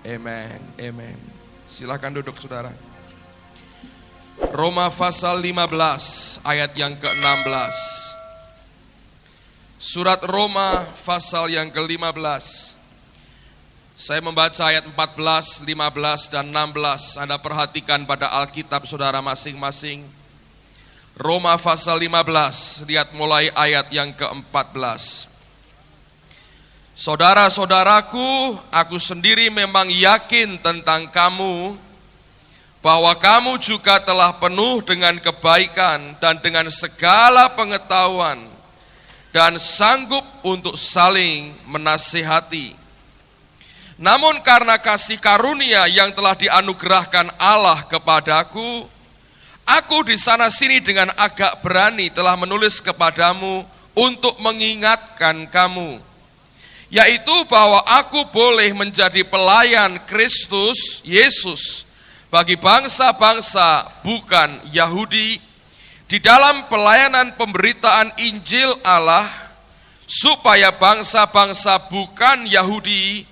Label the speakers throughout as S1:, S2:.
S1: Amen. Amen. Silakan duduk saudara. Roma pasal 15 ayat yang ke-16. Surat Roma pasal yang ke-15. Saya membaca ayat 14, 15 dan 16. Anda perhatikan pada Alkitab saudara masing-masing. Roma pasal 15, lihat mulai ayat yang ke-14. Saudara-saudaraku, aku sendiri memang yakin tentang kamu, bahwa kamu juga telah penuh dengan kebaikan dan dengan segala pengetahuan, dan sanggup untuk saling menasihati. Namun karena kasih karunia yang telah dianugerahkan Allah kepadaku, aku di sana sini dengan agak berani telah menulis kepadamu untuk mengingatkan kamu, yaitu bahwa aku boleh menjadi pelayan Kristus Yesus bagi bangsa-bangsa bukan Yahudi, di dalam pelayanan pemberitaan Injil Allah, supaya bangsa-bangsa bukan Yahudi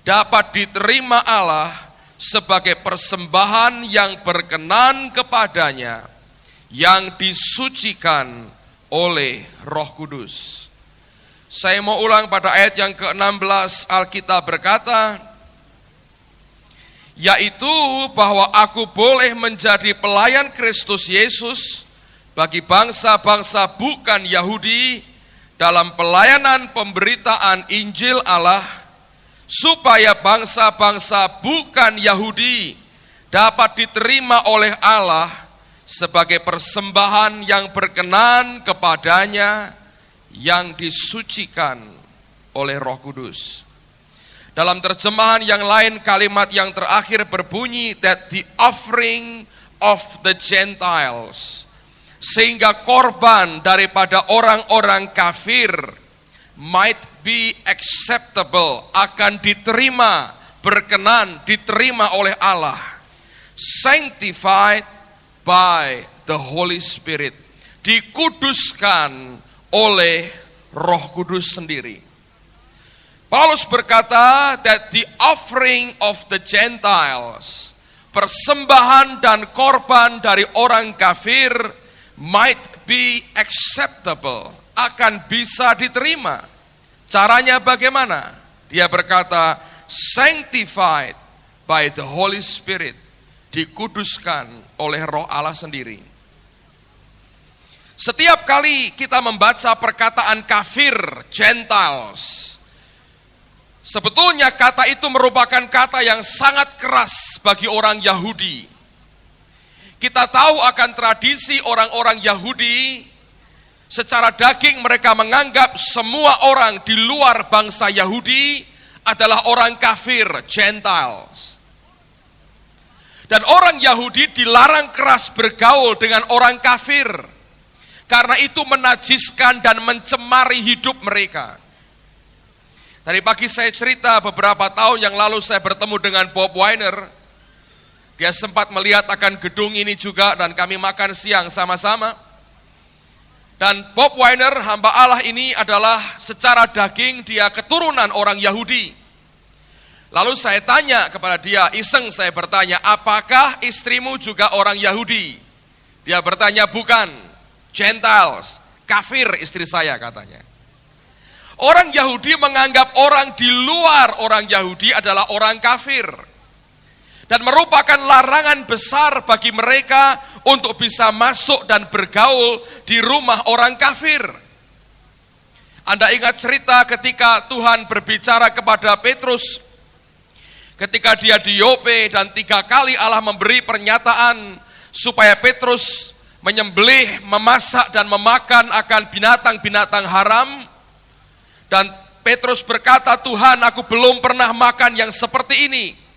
S1: dapat diterima Allah sebagai persembahan yang berkenan kepadanya, yang disucikan oleh Roh Kudus. Saya mau ulang pada ayat yang ke-16, Alkitab berkata, yaitu bahwa aku boleh menjadi pelayan Kristus Yesus bagi bangsa-bangsa bukan Yahudi dalam pelayanan pemberitaan Injil Allah, supaya bangsa-bangsa bukan Yahudi dapat diterima oleh Allah sebagai persembahan yang berkenan kepadanya, yang disucikan oleh Roh Kudus. Dalam terjemahan yang lain, kalimat yang terakhir berbunyi that the offering of the Gentiles, sehingga korban daripada orang-orang kafir might be acceptable, akan diterima, berkenan, diterima oleh Allah, sanctified by the Holy Spirit, dikuduskan oleh Roh Kudus sendiri. Paulus berkata that the offering of the Gentiles, persembahan dan korban dari orang kafir, might be acceptable, akan bisa diterima. Caranya bagaimana? Dia berkata sanctified by the Holy Spirit, dikuduskan oleh Roh Allah sendiri. Setiap kali kita membaca perkataan kafir, Gentiles, sebetulnya kata itu merupakan kata yang sangat keras bagi orang Yahudi. Kita tahu akan tradisi orang-orang Yahudi. Secara daging mereka menganggap semua orang di luar bangsa Yahudi adalah orang kafir, Gentiles. Dan orang Yahudi dilarang keras bergaul dengan orang kafir, karena itu menajiskan dan mencemari hidup mereka. Tadi pagi saya cerita, beberapa tahun yang lalu saya bertemu dengan Bob Weiner. Dia sempat melihat akan gedung ini juga dan kami makan siang sama-sama. Dan Bob Weiner, hamba Allah ini adalah secara daging dia keturunan orang Yahudi. Lalu saya tanya kepada dia, iseng saya bertanya, apakah istrimu juga orang Yahudi? Dia bertanya, bukan, Gentiles, kafir istri saya katanya. Orang Yahudi menganggap orang di luar orang Yahudi adalah orang kafir. Dan merupakan larangan besar bagi mereka untuk bisa masuk dan bergaul di rumah orang kafir. Anda ingat cerita ketika Tuhan berbicara kepada Petrus, ketika dia di Yope, dan 3 kali Allah memberi pernyataan supaya Petrus menyembelih, memasak dan memakan akan binatang-binatang haram. Dan Petrus berkata, Tuhan, aku belum pernah makan yang seperti ini.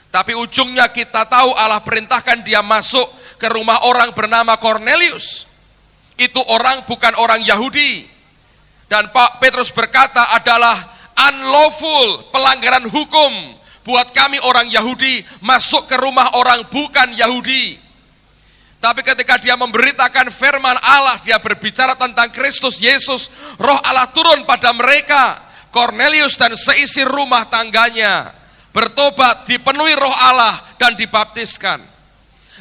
S1: Tapi ujungnya kita tahu Allah perintahkan dia masuk ke rumah orang bernama Cornelius. Itu orang bukan orang Yahudi. Dan Pak Petrus berkata adalah unlawful, pelanggaran hukum buat kami orang Yahudi masuk ke rumah orang bukan Yahudi. Tapi ketika dia memberitakan firman Allah, dia berbicara tentang Kristus Yesus, Roh Allah turun pada mereka. Cornelius dan seisi rumah tangganya bertobat, dipenuhi Roh Allah, dan dibaptiskan.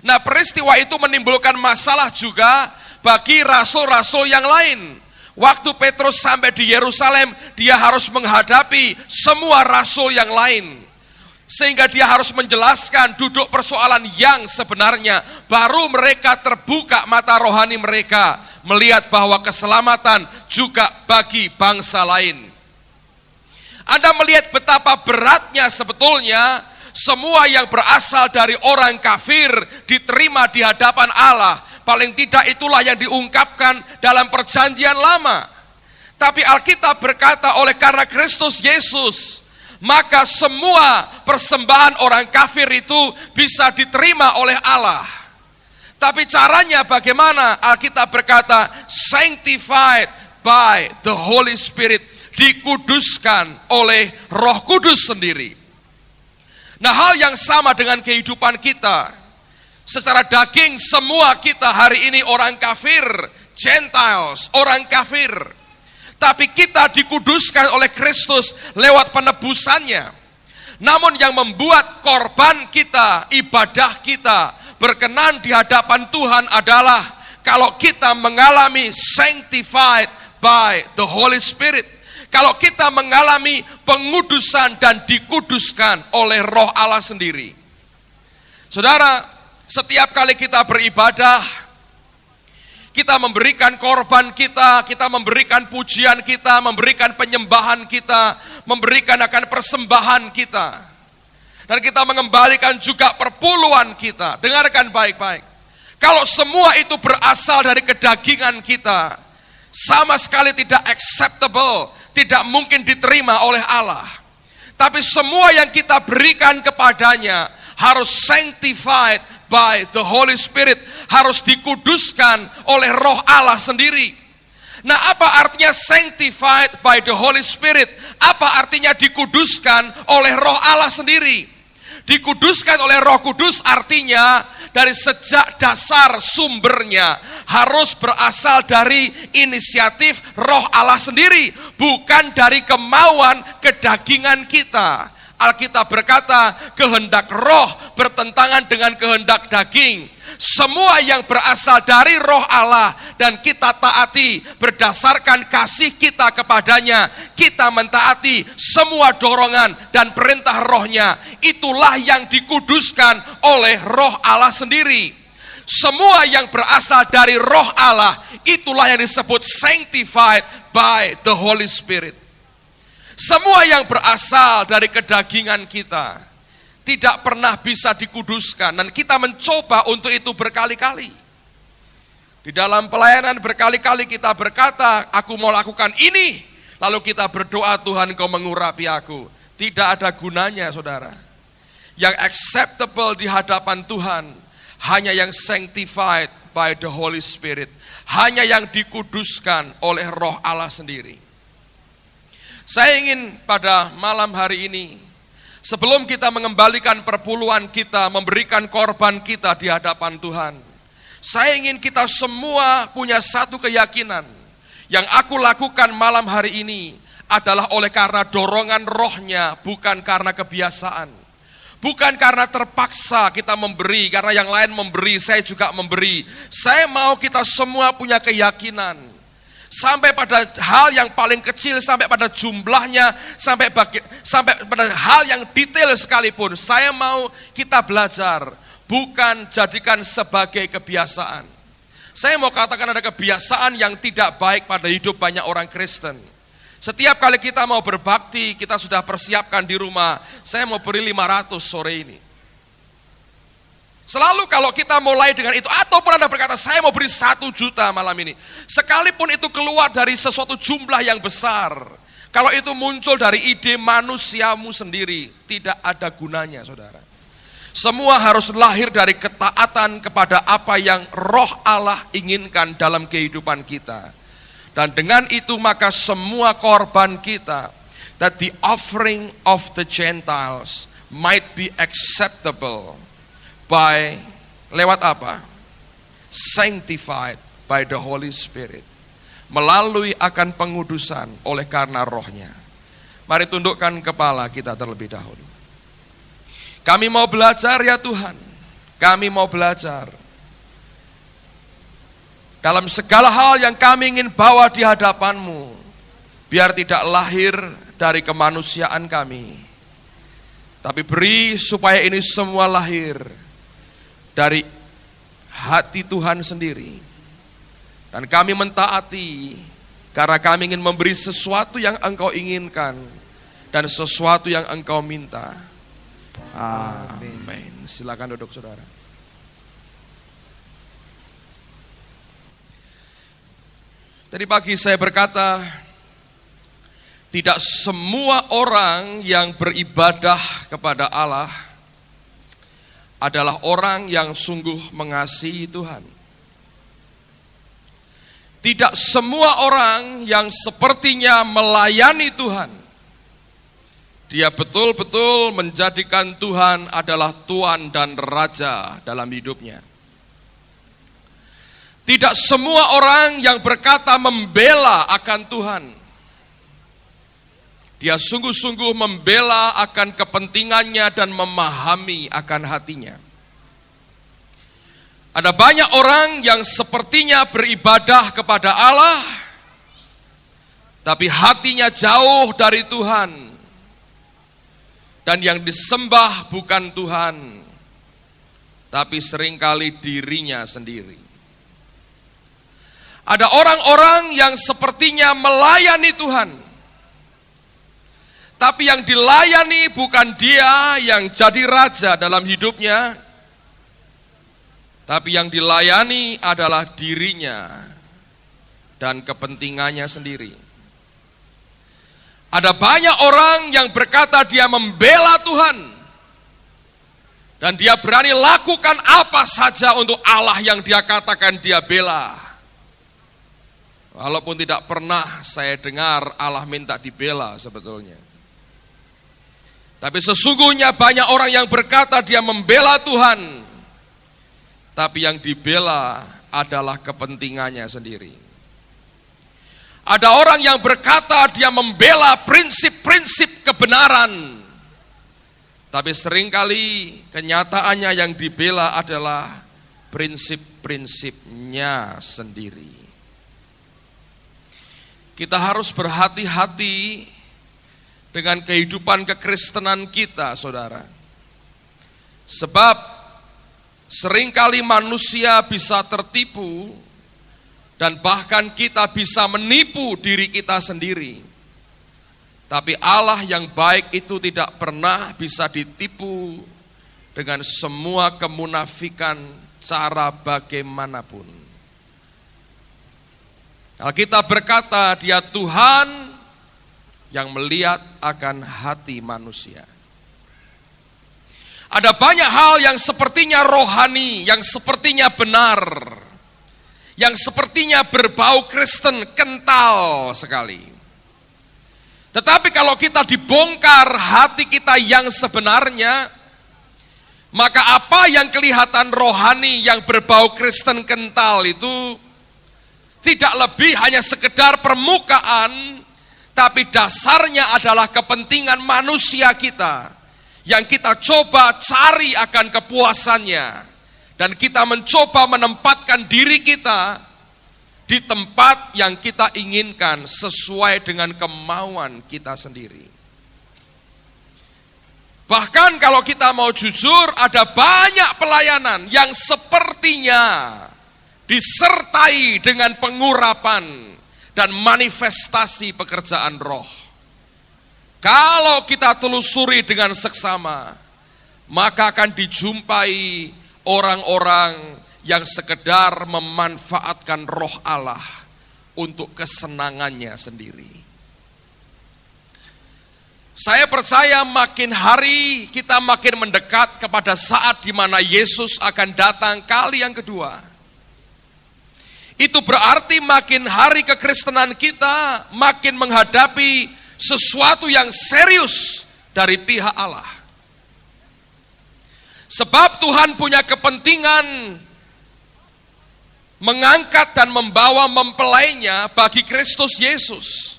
S1: Nah, peristiwa itu menimbulkan masalah juga bagi rasul-rasul yang lain. Waktu Petrus sampai di Yerusalem, dia harus menghadapi semua rasul yang lain. Sehingga dia harus menjelaskan duduk persoalan yang sebenarnya. Baru mereka terbuka mata rohani mereka, melihat bahwa keselamatan juga bagi bangsa lain. Anda melihat betapa beratnya sebetulnya semua yang berasal dari orang kafir diterima di hadapan Allah. Paling tidak itulah yang diungkapkan dalam perjanjian lama. Tapi Alkitab berkata oleh karena Kristus Yesus, maka semua persembahan orang kafir itu bisa diterima oleh Allah. Tapi caranya bagaimana? Alkitab berkata, sanctified by the Holy Spirit, dikuduskan oleh Roh Kudus sendiri. Nah, hal yang sama dengan kehidupan kita. Secara daging semua kita hari ini orang kafir, Gentiles, orang kafir. Tapi kita dikuduskan oleh Kristus lewat penebusannya. Namun yang membuat korban kita, ibadah kita berkenan di hadapan Tuhan adalah kalau kita mengalami sanctified by the Holy Spirit. Kalau kita mengalami pengudusan dan dikuduskan oleh Roh Allah sendiri. Saudara, setiap kali kita beribadah, kita memberikan korban kita memberikan pujian kita, memberikan penyembahan kita, memberikan akan persembahan kita. Dan kita mengembalikan juga perpuluhan kita. Dengarkan baik-baik. Kalau semua itu berasal dari kedagingan kita, sama sekali tidak acceptable, tidak mungkin diterima oleh Allah. Tapi semua yang kita berikan kepadanya harus sanctified by the Holy Spirit, harus dikuduskan oleh Roh Allah sendiri. Nah, apa artinya sanctified by the Holy Spirit? Apa artinya dikuduskan oleh Roh Allah sendiri? Dikuduskan oleh Roh Kudus artinya dari sejak dasar sumbernya harus berasal dari inisiatif Roh Allah sendiri, bukan dari kemauan kedagingan kita. Alkitab berkata, kehendak roh bertentangan dengan kehendak daging. Semua yang berasal dari Roh Allah dan kita taati berdasarkan kasih kita kepadanya, kita mentaati semua dorongan dan perintah rohnya. Itulah yang dikuduskan oleh Roh Allah sendiri. Semua yang berasal dari Roh Allah, itulah yang disebut sanctified by the Holy Spirit. Semua yang berasal dari kedagingan kita tidak pernah bisa dikuduskan, dan kita mencoba untuk itu berkali-kali. Di dalam pelayanan berkali-kali kita berkata, aku mau lakukan ini, lalu kita berdoa, Tuhan Kau mengurapi aku. Tidak ada gunanya, saudara. Yang acceptable di hadapan Tuhan hanya yang sanctified by the Holy Spirit, hanya yang dikuduskan oleh Roh Allah sendiri. Saya ingin pada malam hari ini, sebelum kita mengembalikan perpuluhan kita, memberikan korban kita di hadapan Tuhan, saya ingin kita semua punya satu keyakinan. Yang aku lakukan malam hari ini adalah oleh karena dorongan rohnya, bukan karena kebiasaan. Bukan karena terpaksa kita memberi, karena yang lain memberi, saya juga memberi. Saya mau kita semua punya keyakinan. Sampai pada hal yang paling kecil, sampai pada jumlahnya, sampai pada hal yang detail sekalipun, saya mau kita belajar, bukan jadikan sebagai kebiasaan. Saya mau katakan ada kebiasaan yang tidak baik pada hidup banyak orang Kristen. Setiap kali kita mau berbakti, kita sudah persiapkan di rumah, saya mau beri 500 sore ini. Selalu kalau kita mulai dengan itu, ataupun Anda berkata, saya mau beri 1 juta malam ini. Sekalipun itu keluar dari sesuatu jumlah yang besar, kalau itu muncul dari ide manusiamu sendiri, tidak ada gunanya, saudara. Semua harus lahir dari ketaatan kepada apa yang Roh Allah inginkan dalam kehidupan kita. Dan dengan itu maka semua korban kita, that the offering of the Gentiles might be acceptable by, lewat apa? Sanctified by the Holy Spirit. Melalui akan pengudusan oleh karena rohnya. Mari tundukkan kepala kita terlebih dahulu. Kami mau belajar ya Tuhan. Kami mau belajar. Dalam segala hal yang kami ingin bawa di hadapan-Mu, biar tidak lahir dari kemanusiaan kami, tapi beri supaya ini semua lahir dari hati Tuhan sendiri. Dan kami mentaati, karena kami ingin memberi sesuatu yang Engkau inginkan dan sesuatu yang Engkau minta. Amin. Silakan duduk saudara. Tadi pagi saya berkata, tidak semua orang yang beribadah kepada Allah adalah orang yang sungguh mengasihi Tuhan. Tidak semua orang yang sepertinya melayani Tuhan, dia betul-betul menjadikan Tuhan adalah Tuan dan Raja dalam hidupnya. Tidak semua orang yang berkata membela akan Tuhan, dia sungguh-sungguh membela akan kepentingannya dan memahami akan hatinya. Ada banyak orang yang sepertinya beribadah kepada Allah, tapi hatinya jauh dari Tuhan. Dan yang disembah bukan Tuhan, tapi seringkali dirinya sendiri. Ada orang-orang yang sepertinya melayani Tuhan, tapi yang dilayani bukan dia yang jadi raja dalam hidupnya, tapi yang dilayani adalah dirinya dan kepentingannya sendiri. Ada banyak orang yang berkata dia membela Tuhan, dan dia berani lakukan apa saja untuk Allah yang dia katakan dia bela. Walaupun tidak pernah saya dengar Allah minta dibela sebetulnya. Tapi sesungguhnya banyak orang yang berkata dia membela Tuhan, tapi yang dibela adalah kepentingannya sendiri. Ada orang yang berkata dia membela prinsip-prinsip kebenaran, tapi seringkali kenyataannya yang dibela adalah prinsip-prinsipnya sendiri. Kita harus berhati-hati dengan kehidupan kekristenan kita, saudara. Sebab seringkali manusia bisa tertipu dan bahkan kita bisa menipu diri kita sendiri. Tapi Allah yang baik itu tidak pernah bisa ditipu dengan semua kemunafikan cara bagaimanapun. Alkitab berkata dia Tuhan yang melihat akan hati manusia. Ada banyak hal yang sepertinya rohani, yang sepertinya benar, yang sepertinya berbau Kristen, kental sekali. Tetapi kalau kita dibongkar hati kita yang sebenarnya, maka apa yang kelihatan rohani yang berbau Kristen kental itu tidak lebih hanya sekedar permukaan, tapi dasarnya adalah kepentingan manusia kita yang kita coba cari akan kepuasannya, dan kita mencoba menempatkan diri kita di tempat yang kita inginkan sesuai dengan kemauan kita sendiri. Bahkan kalau kita mau jujur, ada banyak pelayanan yang sepertinya disertai dengan pengurapan dan manifestasi pekerjaan roh. Kalau kita telusuri dengan seksama, maka akan dijumpai orang-orang yang sekedar memanfaatkan roh Allah untuk kesenangannya sendiri. Saya percaya makin hari kita makin mendekat kepada saat di mana Yesus akan datang kali yang kedua. Itu berarti makin hari kekristenan kita makin menghadapi sesuatu yang serius dari pihak Allah. Sebab Tuhan punya kepentingan mengangkat dan membawa mempelainya bagi Kristus Yesus.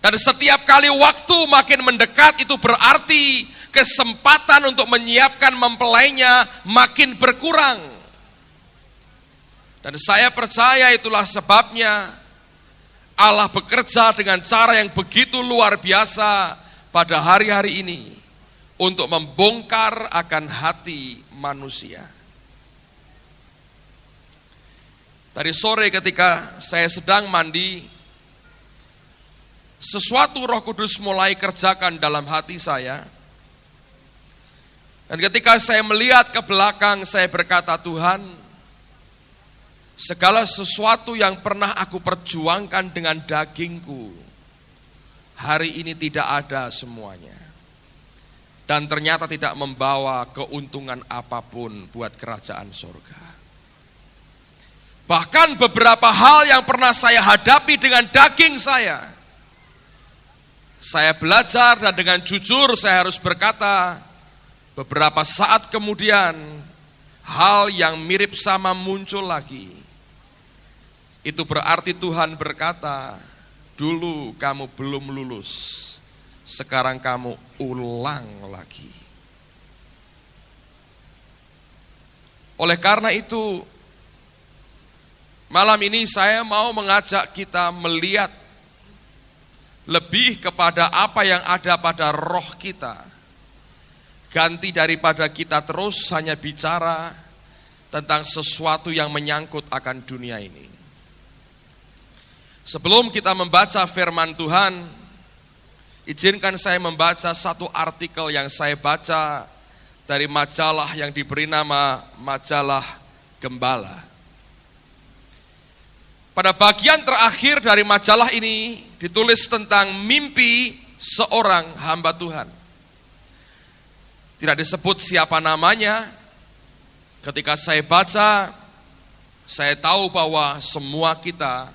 S1: Dan setiap kali waktu makin mendekat itu berarti kesempatan untuk menyiapkan mempelainya makin berkurang. Dan saya percaya itulah sebabnya Allah bekerja dengan cara yang begitu luar biasa pada hari-hari ini untuk membongkar akan hati manusia. Tadi sore ketika saya sedang mandi, sesuatu Roh Kudus mulai kerjakan dalam hati saya. Dan ketika saya melihat ke belakang, saya berkata, Tuhan, segala sesuatu yang pernah aku perjuangkan dengan dagingku, hari ini tidak ada semuanya. Dan ternyata tidak membawa keuntungan apapun buat kerajaan surga. Bahkan beberapa hal yang pernah saya hadapi dengan daging saya belajar dan dengan jujur saya harus berkata, beberapa saat kemudian hal yang mirip sama muncul lagi. Itu berarti Tuhan berkata, dulu kamu belum lulus, sekarang kamu ulang lagi. Oleh karena itu, malam ini saya mau mengajak kita melihat lebih kepada apa yang ada pada roh kita. Ganti daripada kita terus hanya bicara tentang sesuatu yang menyangkut akan dunia ini. Sebelum kita membaca firman Tuhan, izinkan saya membaca satu artikel yang saya baca dari majalah yang diberi nama Majalah Gembala. Pada bagian terakhir dari majalah ini ditulis tentang mimpi seorang hamba Tuhan. Tidak disebut siapa namanya. Ketika saya baca, saya tahu bahwa semua kita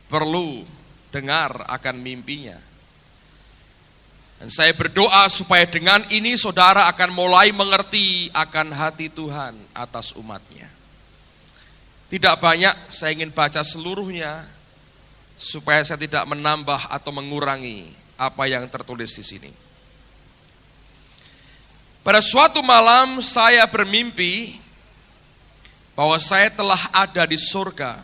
S1: perlu dengar akan mimpinya. Dan saya berdoa supaya dengan ini saudara akan mulai mengerti akan hati Tuhan atas umatnya. Tidak banyak, saya ingin baca seluruhnya supaya saya tidak menambah atau mengurangi apa yang tertulis di sini. Pada suatu malam saya bermimpi bahwa saya telah ada di surga.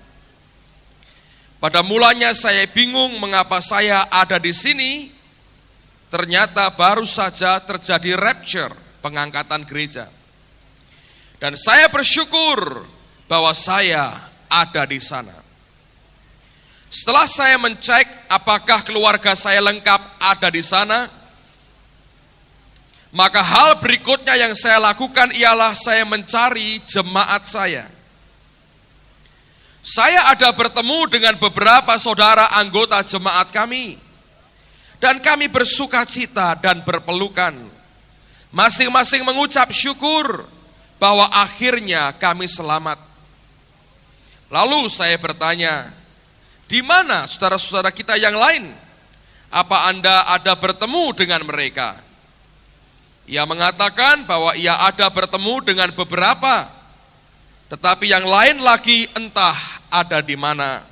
S1: Pada mulanya saya bingung mengapa saya ada di sini. Ternyata baru saja terjadi rapture, pengangkatan gereja. Dan saya bersyukur bahwa saya ada di sana. Setelah saya mencek apakah keluarga saya lengkap ada di sana, maka hal berikutnya yang saya lakukan ialah saya mencari jemaat saya. Saya ada bertemu dengan beberapa saudara anggota jemaat kami, dan kami bersuka cita dan berpelukan. Masing-masing mengucap syukur bahwa akhirnya kami selamat. Lalu saya bertanya, di mana saudara-saudara kita yang lain? Apa Anda ada bertemu dengan mereka? Ia mengatakan bahwa ia ada bertemu dengan beberapa, tetapi yang lain lagi entah ada di mana.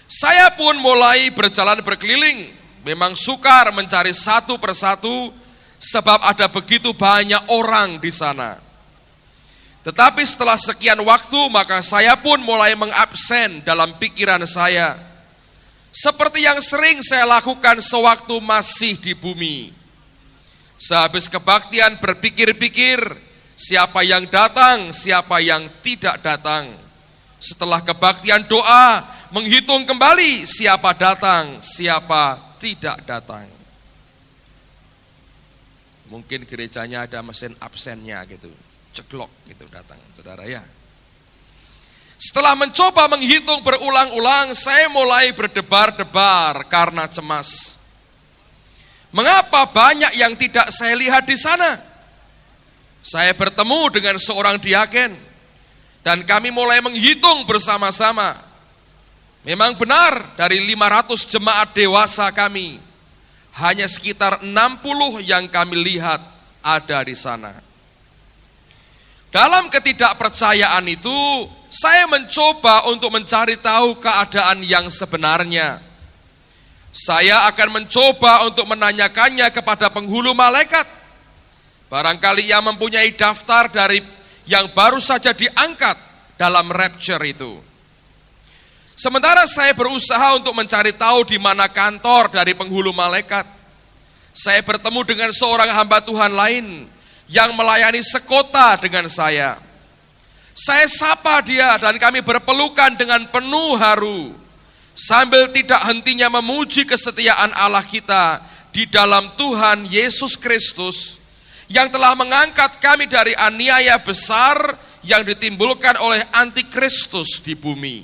S1: Saya pun mulai berjalan berkeliling, memang sukar mencari satu persatu, sebab ada begitu banyak orang di sana. Tetapi setelah sekian waktu, maka saya pun mulai mengabsen dalam pikiran saya, seperti yang sering saya lakukan sewaktu masih di bumi. Sehabis kebaktian berpikir-pikir, siapa yang datang, siapa yang tidak datang. Setelah kebaktian doa, menghitung kembali siapa datang, siapa tidak datang. Mungkin gerejanya ada mesin absennya gitu. Ceklok gitu datang, saudara ya. Setelah mencoba menghitung berulang-ulang, saya mulai berdebar-debar karena cemas. Mengapa banyak yang tidak saya lihat di sana? Saya bertemu dengan seorang diaken, dan kami mulai menghitung bersama-sama. Memang benar, dari 500 jemaat dewasa kami, hanya sekitar 60 yang kami lihat ada di sana. Dalam ketidakpercayaan itu, saya mencoba untuk mencari tahu keadaan yang sebenarnya. Saya akan mencoba untuk menanyakannya kepada penghulu malaikat, Barangkali ia mempunyai daftar dari yang baru saja diangkat dalam rapture itu. Sementara saya berusaha untuk mencari tahu di mana kantor dari penghulu malaikat, saya bertemu dengan seorang hamba Tuhan lain yang melayani sekota dengan saya. Saya sapa dia dan kami berpelukan dengan penuh haru, sambil tidak hentinya memuji kesetiaan Allah kita di dalam Tuhan Yesus Kristus, yang telah mengangkat kami dari aniaya besar yang ditimbulkan oleh antikristus di bumi.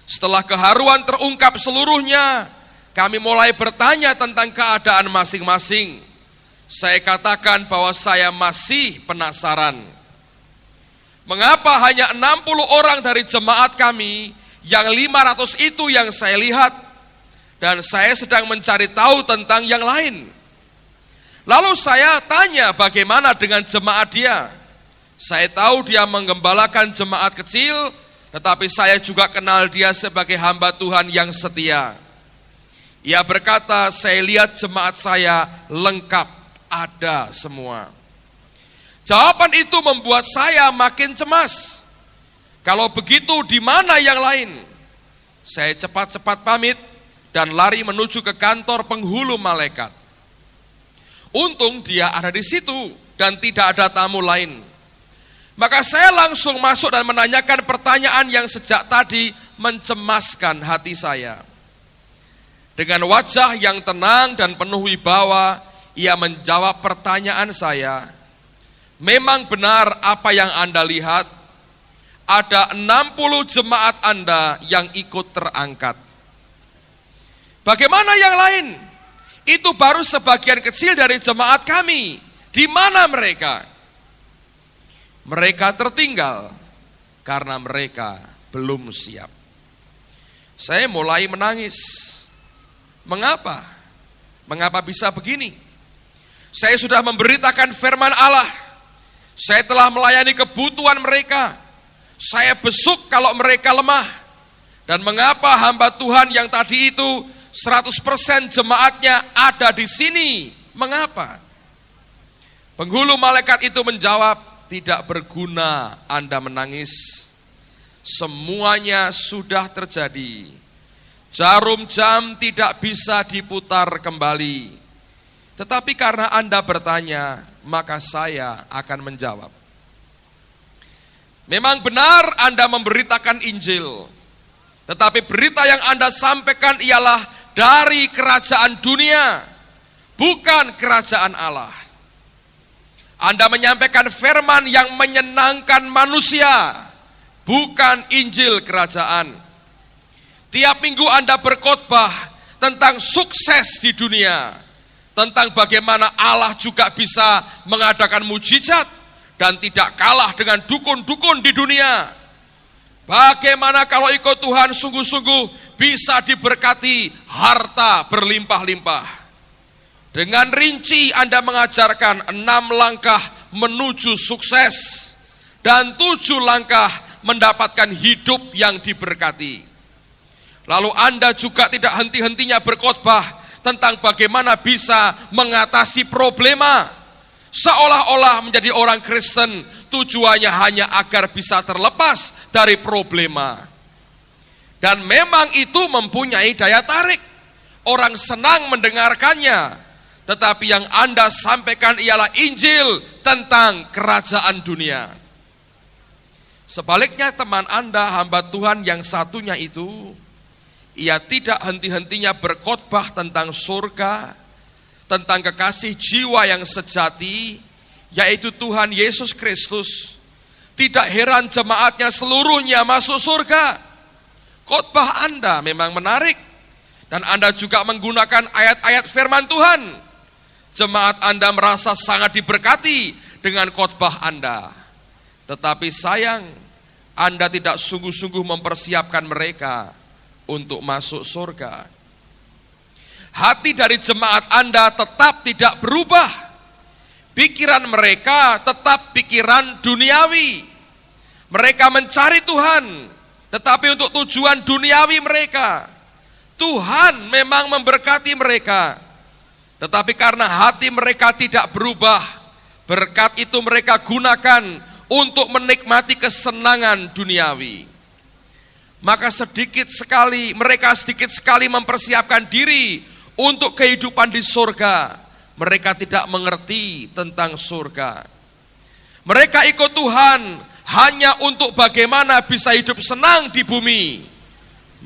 S1: Setelah keharuan terungkap seluruhnya, kami mulai bertanya tentang keadaan masing-masing. Saya katakan bahwa saya masih penasaran. Mengapa hanya 60 orang dari jemaat kami, yang 500 itu yang saya lihat, dan saya sedang mencari tahu tentang yang lain. Lalu saya tanya bagaimana dengan jemaat dia. Saya tahu dia menggembalakan jemaat kecil, tetapi saya juga kenal dia sebagai hamba Tuhan yang setia. Ia berkata, saya lihat jemaat saya lengkap, ada semua. Jawaban itu membuat saya makin cemas. Kalau begitu, di mana yang lain? Saya cepat-cepat pamit dan lari menuju ke kantor penghulu malaikat. Untung dia ada di situ dan tidak ada tamu lain. Maka saya langsung masuk dan menanyakan pertanyaan yang sejak tadi mencemaskan hati saya. Dengan wajah yang tenang dan penuh wibawa, ia menjawab pertanyaan saya. Memang benar apa yang Anda lihat, ada 60 jemaat Anda yang ikut terangkat. Bagaimana yang lain? Itu baru sebagian kecil dari jemaat kami. Di mana mereka? Mereka tertinggal karena mereka belum siap. Saya mulai menangis. Mengapa? Mengapa bisa begini? Saya sudah memberitakan firman Allah. Saya telah melayani kebutuhan mereka. Saya besuk kalau mereka lemah. Dan mengapa hamba Tuhan yang tadi itu 100% jemaatnya ada di sini? Mengapa? Penghulu malaikat itu menjawab, tidak berguna Anda menangis. Semuanya sudah terjadi. Jarum jam tidak bisa diputar kembali. Tetapi karena Anda bertanya, maka saya akan menjawab. Memang benar Anda memberitakan Injil, tetapi berita yang Anda sampaikan ialah dari kerajaan dunia, bukan kerajaan Allah. Anda menyampaikan firman yang menyenangkan manusia, bukan Injil kerajaan. Tiap minggu Anda berkhotbah tentang sukses di dunia, tentang bagaimana Allah juga bisa mengadakan mujizat dan tidak kalah dengan dukun-dukun di dunia. Bagaimana kalau ikut Tuhan sungguh-sungguh bisa diberkati harta berlimpah-limpah. Dengan rinci Anda mengajarkan 6 langkah menuju sukses dan 7 langkah mendapatkan hidup yang diberkati. Lalu Anda juga tidak henti-hentinya berkhotbah tentang bagaimana bisa mengatasi problema. Seolah-olah menjadi orang Kristen tujuannya hanya agar bisa terlepas dari problema. Dan memang itu mempunyai daya tarik. Orang senang mendengarkannya. Tetapi yang Anda sampaikan ialah Injil tentang kerajaan dunia. Sebaliknya teman Anda, hamba Tuhan yang satunya itu, ia tidak henti-hentinya berkhotbah tentang surga, tentang kekasih jiwa yang sejati, yaitu Tuhan Yesus Kristus. Tidak heran jemaatnya seluruhnya masuk surga. Khotbah Anda memang menarik, dan Anda juga menggunakan ayat-ayat firman Tuhan. Jemaat Anda merasa sangat diberkati dengan khotbah Anda. Tetapi sayang, Anda tidak sungguh-sungguh mempersiapkan mereka untuk masuk surga. Hati dari jemaat Anda tetap tidak berubah. Pikiran mereka tetap pikiran duniawi. Mereka mencari Tuhan, tetapi untuk tujuan duniawi mereka. Tuhan memang memberkati mereka, Tetapi karena hati mereka tidak berubah, berkat itu mereka gunakan untuk menikmati kesenangan duniawi. Maka mereka sedikit sekali mempersiapkan diri untuk kehidupan di surga. Mereka tidak mengerti tentang surga. Mereka ikut Tuhan hanya untuk bagaimana bisa hidup senang di bumi.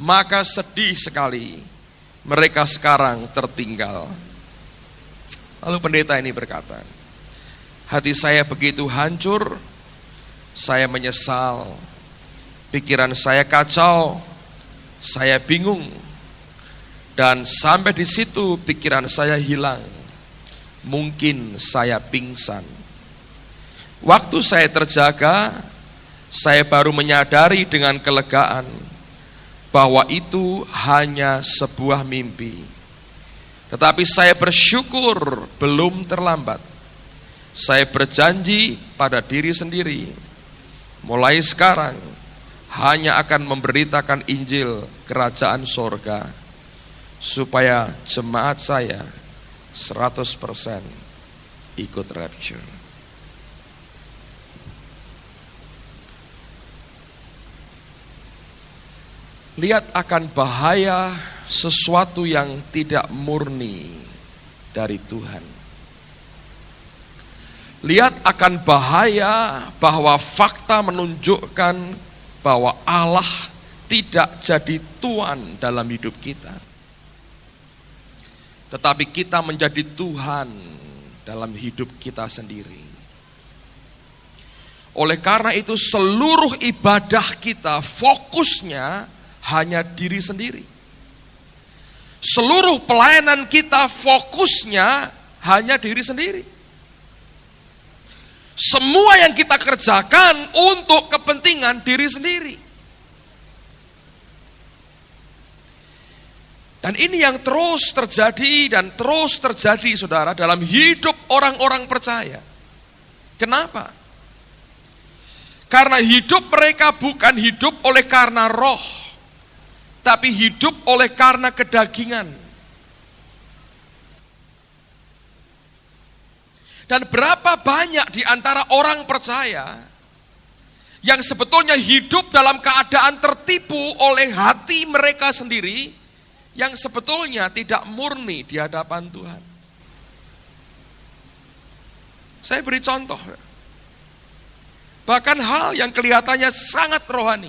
S1: Maka sedih sekali mereka sekarang tertinggal. Lalu pendeta ini berkata, hati saya begitu hancur, saya menyesal, pikiran saya kacau, saya bingung, dan sampai di situ pikiran saya hilang. Mungkin saya pingsan. Waktu saya terjaga, saya baru menyadari dengan kelegaan bahwa itu hanya sebuah mimpi. Tetapi saya bersyukur belum terlambat. Saya berjanji pada diri sendiri, mulai sekarang hanya akan memberitakan Injil kerajaan sorga, supaya jemaat saya 100% ikut rapture. Lihat akan bahaya sesuatu yang tidak murni dari Tuhan. Lihat akan bahaya bahwa fakta menunjukkan bahwa Allah tidak jadi Tuhan dalam hidup kita, tetapi kita menjadi Tuhan dalam hidup kita sendiri. Oleh karena itu seluruh ibadah kita fokusnya hanya diri sendiri. Seluruh pelayanan kita fokusnya hanya diri sendiri. Semua yang kita kerjakan untuk kepentingan diri sendiri. Dan ini yang terus terjadi dan terus terjadi, saudara, dalam hidup orang-orang percaya. Kenapa? Karena hidup mereka bukan hidup oleh karena roh, tapi hidup oleh karena kedagingan. Dan berapa banyak di antara orang percaya yang sebetulnya hidup dalam keadaan tertipu oleh hati mereka sendiri, yang sebetulnya tidak murni di hadapan Tuhan. Saya beri contoh, bahkan hal yang kelihatannya sangat rohani.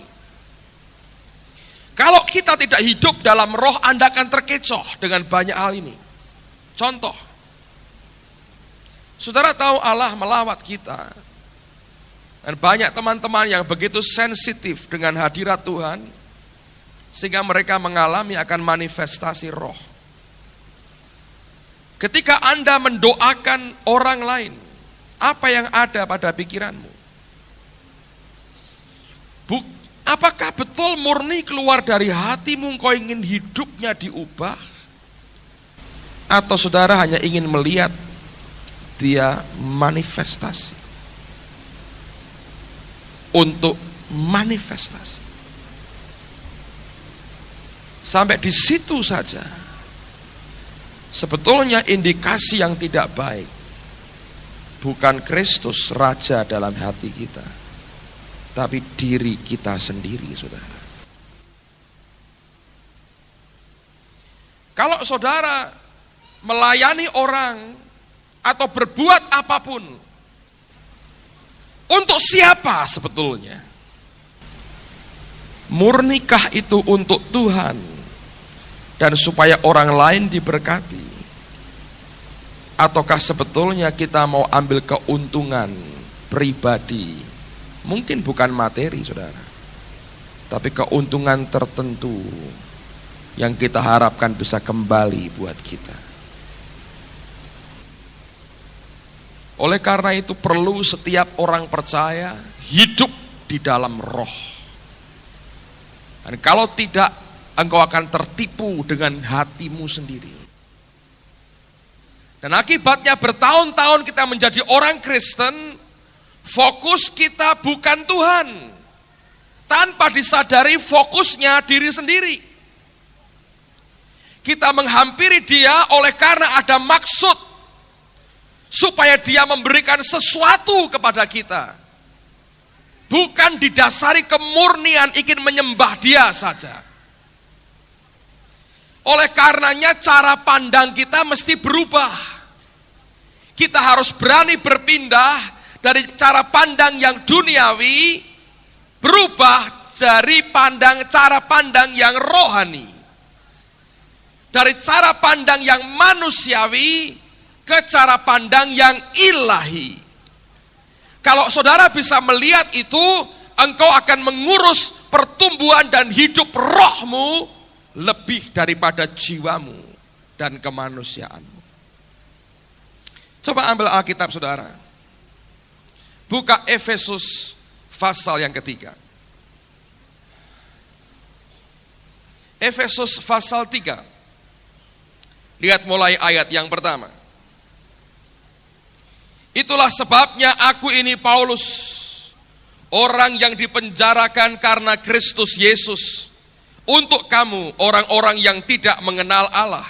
S1: Kalau kita tidak hidup dalam roh, Anda akan terkecoh dengan banyak hal ini. Contoh, saudara tahu Allah melawat kita. Dan banyak teman-teman yang begitu sensitif dengan hadirat Tuhan, sehingga mereka mengalami akan manifestasi roh. Ketika Anda mendoakan orang lain, apa yang ada pada pikiranmu? Apakah betul murni keluar dari hatimu engkau ingin hidupnya diubah? Atau saudara hanya ingin melihat dia manifestasi? Untuk manifestasi. Sampai di situ saja. Sebetulnya indikasi yang tidak baik. Bukan Kristus Raja dalam hati kita, tapi diri kita sendiri, saudara. Kalau saudara melayani orang atau berbuat apapun, untuk siapa sebetulnya? Murnikah itu untuk Tuhan dan supaya orang lain diberkati? Ataukah sebetulnya kita mau ambil keuntungan pribadi? Mungkin bukan materi, saudara, tapi keuntungan tertentu yang kita harapkan bisa kembali buat kita. Oleh karena itu perlu setiap orang percaya hidup di dalam roh. Dan kalau tidak, engkau akan tertipu dengan hatimu sendiri. Dan akibatnya bertahun-tahun kita menjadi orang Kristen, fokus kita bukan Tuhan. Tanpa disadari fokusnya diri sendiri. Kita menghampiri dia oleh karena ada maksud supaya dia memberikan sesuatu kepada kita. Bukan didasari kemurnian ingin menyembah dia saja. Oleh karenanya cara pandang kita mesti berubah. Kita harus berani berpindah dari cara pandang yang duniawi, berubah dari cara pandang yang rohani. Dari cara pandang yang manusiawi ke cara pandang yang ilahi. Kalau saudara bisa melihat itu, engkau akan mengurus pertumbuhan dan hidup rohmu lebih daripada jiwamu dan kemanusiaanmu. Coba ambil Alkitab saudara. Buka Efesus pasal yang ketiga. Efesus pasal 3. Lihat mulai ayat yang pertama. Itulah sebabnya aku ini Paulus, orang yang dipenjarakan karena Kristus Yesus, untuk kamu orang-orang yang tidak mengenal Allah.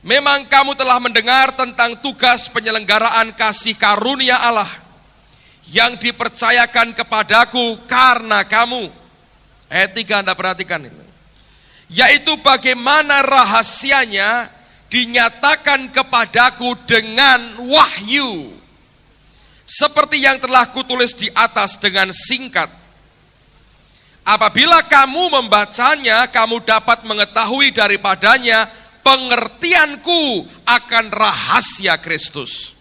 S1: Memang kamu telah mendengar tentang tugas penyelenggaraan kasih karunia Allah yang dipercayakan kepadaku karena kamu. Ayat 3 Anda perhatikan ini. Yaitu bagaimana rahasianya dinyatakan kepadaku dengan wahyu. Seperti yang telah kutulis di atas dengan singkat. Apabila kamu membacanya, kamu dapat mengetahui daripadanya pengertianku akan rahasia Kristus.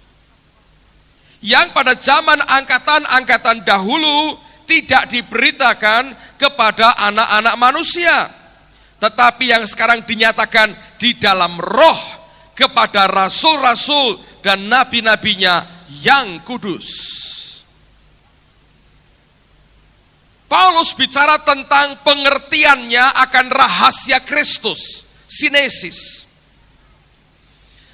S1: Yang pada zaman angkatan-angkatan dahulu tidak diberitakan kepada anak-anak manusia. Tetapi yang sekarang dinyatakan di dalam roh kepada rasul-rasul dan nabi-nabinya yang kudus. Paulus bicara tentang pengertiannya akan rahasia Kristus, sinesis.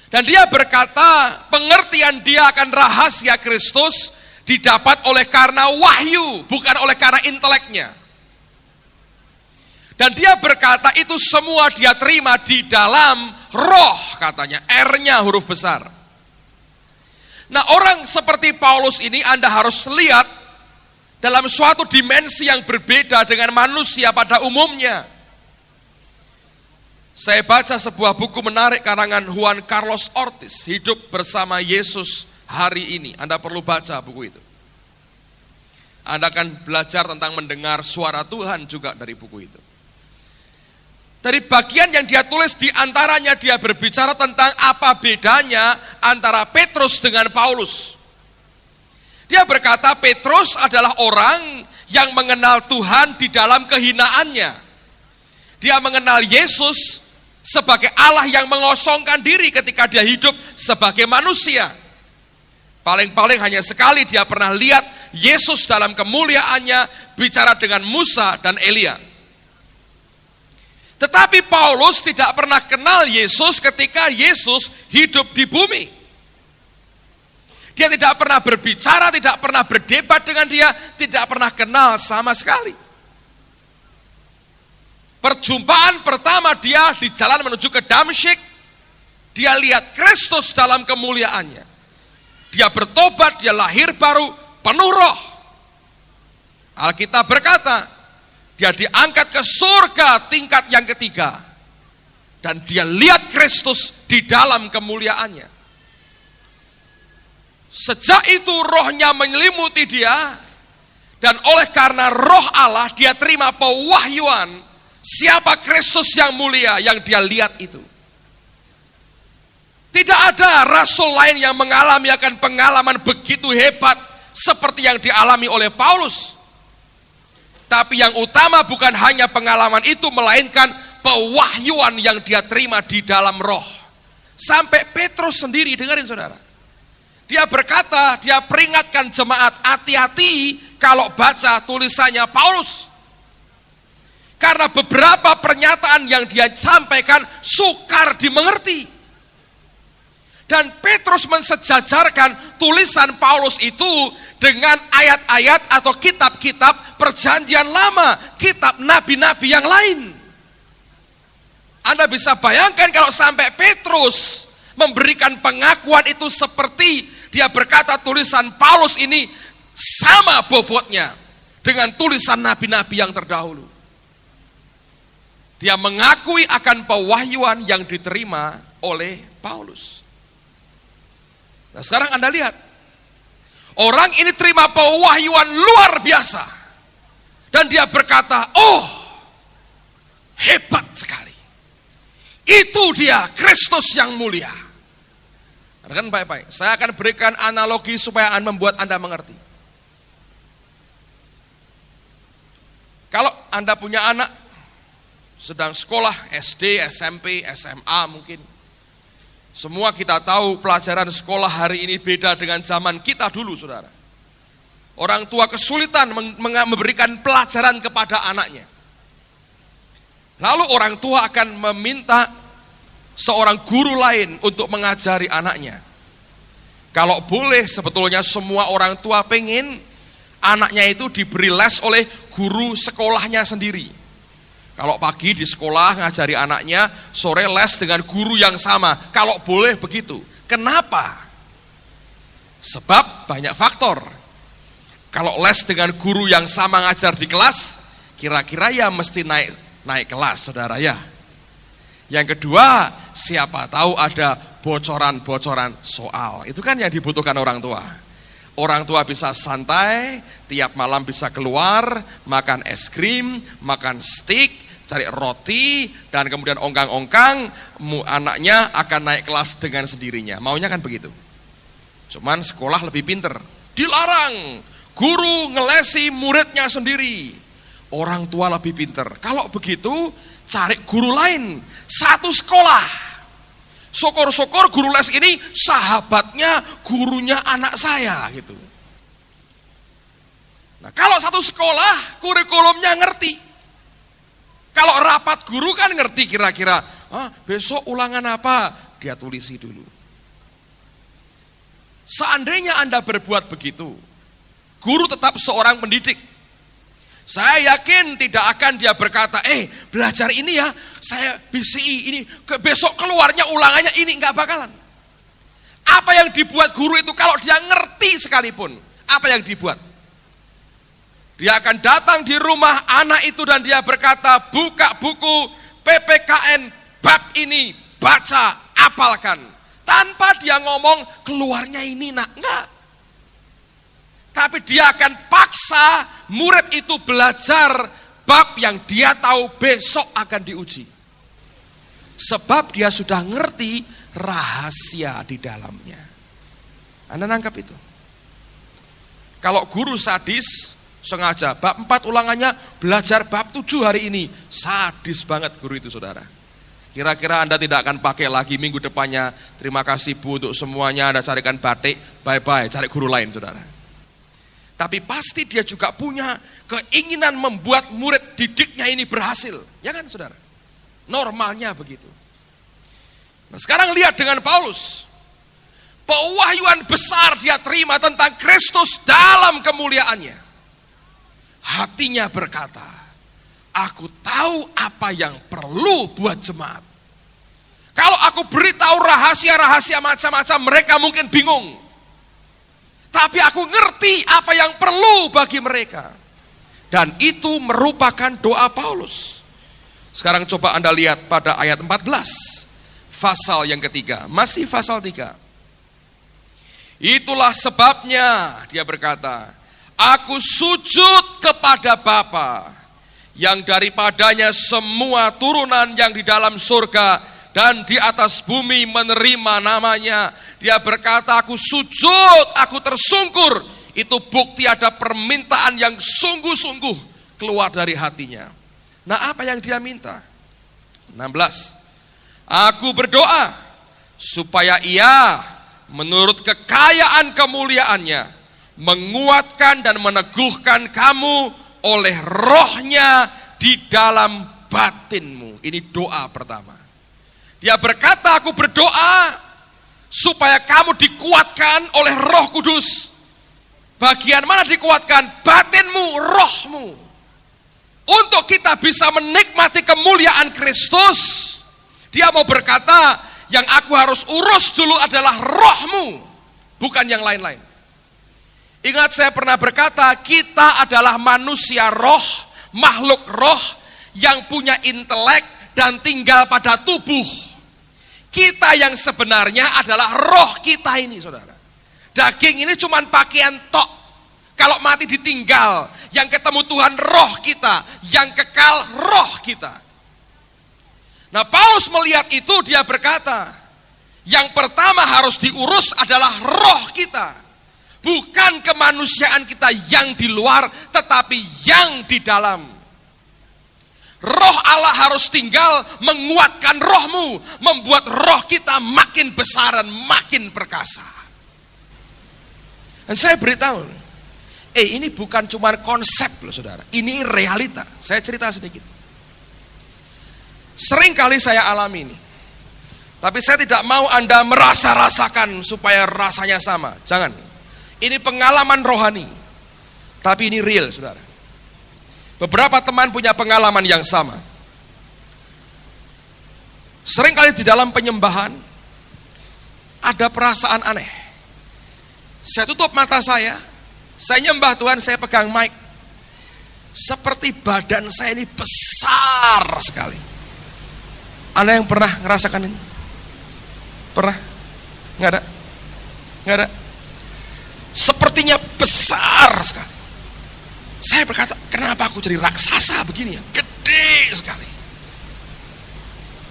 S1: Dan dia berkata pengertian dia akan rahasia Kristus didapat oleh karena wahyu, bukan oleh karena inteleknya. Dan dia berkata itu semua dia terima di dalam roh, katanya. R-nya huruf besar. Nah, orang seperti Paulus ini Anda harus lihat dalam suatu dimensi yang berbeda dengan manusia pada umumnya. Saya baca sebuah buku menarik karangan Juan Carlos Ortiz, Hidup Bersama Yesus Hari Ini. Anda perlu baca buku itu. Anda akan belajar tentang mendengar suara Tuhan juga dari buku itu. Dari bagian yang dia tulis diantaranya dia berbicara tentang apa bedanya antara Petrus dengan Paulus. Dia berkata Petrus adalah orang yang mengenal Tuhan di dalam kehinaannya. Dia mengenal Yesus sebagai Allah yang mengosongkan diri ketika dia hidup sebagai manusia. Paling-paling hanya sekali dia pernah lihat Yesus dalam kemuliaannya bicara dengan Musa dan Elia. Tetapi Paulus tidak pernah kenal Yesus ketika Yesus hidup di bumi. Dia tidak pernah berbicara, tidak pernah berdebat dengan dia, tidak pernah kenal sama sekali. Perjumpaan pertama dia di jalan menuju ke Damsyik, dia lihat Kristus dalam kemuliaannya. Dia bertobat, dia lahir baru, penuh roh. Alkitab berkata, dia diangkat ke surga tingkat yang ketiga. Dan dia lihat Kristus di dalam kemuliaannya. Sejak itu rohnya menyelimuti dia. Dan oleh karena roh Allah dia terima pewahyuan. Siapa Kristus yang mulia yang dia lihat itu. Tidak ada rasul lain yang mengalami akan pengalaman begitu hebat. Seperti yang dialami oleh Paulus. Tapi yang utama bukan hanya pengalaman itu, melainkan pewahyuan yang dia terima di dalam roh. Sampai Petrus sendiri, dengerin saudara. Dia berkata, dia peringatkan jemaat, hati-hati kalau baca tulisannya Paulus. Karena beberapa pernyataan yang dia sampaikan sukar dimengerti. Dan Petrus mensejajarkan tulisan Paulus itu dengan ayat-ayat atau kitab-kitab perjanjian lama, kitab nabi-nabi yang lain. Anda bisa bayangkan kalau sampai Petrus memberikan pengakuan itu seperti dia berkata tulisan Paulus ini sama bobotnya dengan tulisan nabi-nabi yang terdahulu. Dia mengakui akan pewahyuan yang diterima oleh Paulus. Nah, sekarang Anda lihat, orang ini terima pewahyuan luar biasa. Dan dia berkata, oh, hebat sekali. Itu dia Kristus yang mulia. Kan baik-baik, saya akan berikan analogi supaya membuat Anda mengerti. Kalau Anda punya anak sedang sekolah SD, SMP, SMA mungkin. Semua kita tahu pelajaran sekolah hari ini beda dengan zaman kita dulu, saudara. Orang tua kesulitan memberikan pelajaran kepada anaknya. Lalu orang tua akan meminta seorang guru lain untuk mengajari anaknya. Kalau boleh, sebetulnya semua orang tua pengen anaknya itu diberi les oleh guru sekolahnya sendiri. Kalau pagi di sekolah ngajari anaknya, sore les dengan guru yang sama. Kalau boleh begitu. Kenapa? Sebab banyak faktor. Kalau les dengan guru yang sama ngajar di kelas, kira-kira ya mesti naik kelas, saudara ya. Yang kedua, siapa tahu ada bocoran-bocoran soal. Itu kan yang dibutuhkan orang tua. Orang tua bisa santai, tiap malam bisa keluar, makan es krim, makan steak, cari roti, dan kemudian ongkang-ongkang, anaknya akan naik kelas dengan sendirinya. Maunya kan begitu. Cuman sekolah lebih pinter. Dilarang, guru ngelesi muridnya sendiri. Orang tua lebih pinter. Kalau begitu, cari guru lain. Satu sekolah. Syukur-syukur guru les ini sahabatnya gurunya anak saya gitu. Nah, kalau satu sekolah kurikulumnya ngerti. Kalau rapat guru kan ngerti kira-kira, besok ulangan apa? Dia tulisi dulu. Seandainya Anda berbuat begitu, guru tetap seorang pendidik. Saya yakin tidak akan dia berkata, belajar ini ya, saya BCI ini, besok keluarnya ulangannya ini, enggak bakalan. Apa yang dibuat guru itu kalau dia ngerti sekalipun, apa yang dibuat? Dia akan datang di rumah anak itu dan dia berkata, buka buku PPKN bab ini, baca, apalkan. Tanpa dia ngomong, keluarnya ini nak, enggak. Tapi dia akan paksa murid itu belajar bab yang dia tahu besok akan diuji. Sebab dia sudah ngerti rahasia di dalamnya. Anda nangkap itu? Kalau guru sadis, sengaja bab 4 ulangannya belajar bab 7 hari ini. Sadis banget guru itu, saudara. Kira-kira Anda tidak akan pakai lagi minggu depannya. Terima kasih Bu untuk semuanya, Anda carikan batik, bye-bye, cari guru lain, saudara. Tapi pasti dia juga punya keinginan membuat murid didiknya ini berhasil. Ya kan, saudara? Normalnya begitu. Nah, sekarang lihat dengan Paulus. Pewahyuan besar dia terima tentang Kristus dalam kemuliaannya. Hatinya berkata, aku tahu apa yang perlu buat jemaat. Kalau aku beritahu rahasia-rahasia macam-macam, mereka mungkin bingung. Tapi aku ngerti apa yang perlu bagi mereka. Dan itu merupakan doa Paulus. Sekarang coba Anda lihat pada ayat 14. Pasal yang ketiga. Masih pasal 3. Itulah sebabnya, dia berkata, aku sujud kepada Bapa, yang daripadanya semua turunan yang di dalam surga dan di atas bumi menerima namanya. Dia berkata, aku sujud, aku tersungkur. Itu bukti ada permintaan yang sungguh-sungguh keluar dari hatinya. Nah, apa yang dia minta? 16. Aku berdoa supaya ia menurut kekayaan kemuliaannya menguatkan dan meneguhkan kamu oleh rohnya di dalam batinmu. Ini doa pertama. Dia berkata, aku berdoa supaya kamu dikuatkan oleh Roh Kudus. Bagian mana dikuatkan? Batinmu, rohmu. Untuk kita bisa menikmati kemuliaan Kristus, Dia mau berkata, yang aku harus urus dulu adalah rohmu, bukan yang lain-lain. Ingat saya pernah berkata, kita adalah manusia roh, makhluk roh, yang punya intelek dan tinggal pada tubuh. Kita yang sebenarnya adalah roh kita ini, saudara. Daging ini cuma pakaian tok. Kalau mati ditinggal, yang ketemu Tuhan roh kita, yang kekal roh kita. Nah, Paulus melihat itu, dia berkata, yang pertama harus diurus adalah roh kita. Bukan kemanusiaan kita yang di luar, tetapi yang di dalam. Roh Allah harus tinggal menguatkan rohmu, membuat roh kita makin besar dan makin perkasa. Dan saya beritahu, ini bukan cuma konsep loh saudara, ini realita. Saya cerita sedikit. Sering kali saya alami ini, tapi saya tidak mau Anda merasa-rasakan supaya rasanya sama. Jangan. Ini pengalaman rohani, tapi ini real, saudara. Beberapa teman punya pengalaman yang sama. Sering kali di dalam penyembahan ada perasaan aneh. Saya tutup mata saya nyembah Tuhan, saya pegang mic. Seperti badan saya ini besar sekali. Anda yang pernah ngerasakan ini? Pernah? Nggak ada? Nggak ada? Sepertinya besar sekali. Saya berkata, kenapa aku jadi raksasa begini ya? Gede sekali.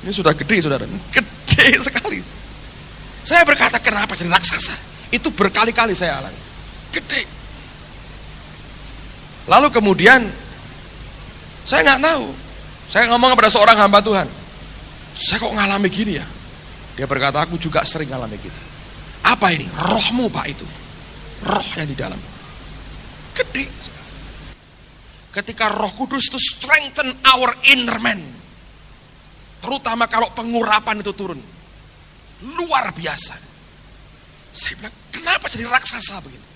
S1: Ini sudah gede, saudara. Gede sekali. Saya berkata, kenapa jadi raksasa? Itu berkali-kali saya alami. Gede. Lalu kemudian, saya nggak tahu. Saya ngomong kepada seorang hamba Tuhan. Saya kok ngalami gini ya? Dia berkata, aku juga sering ngalami gitu. Apa ini? Rohmu Pak itu. Roh yang di dalam. Gede. Ketika Roh Kudus itu strengthen our inner man. Terutama kalau pengurapan itu turun. Luar biasa. Saya bilang, kenapa jadi raksasa begini?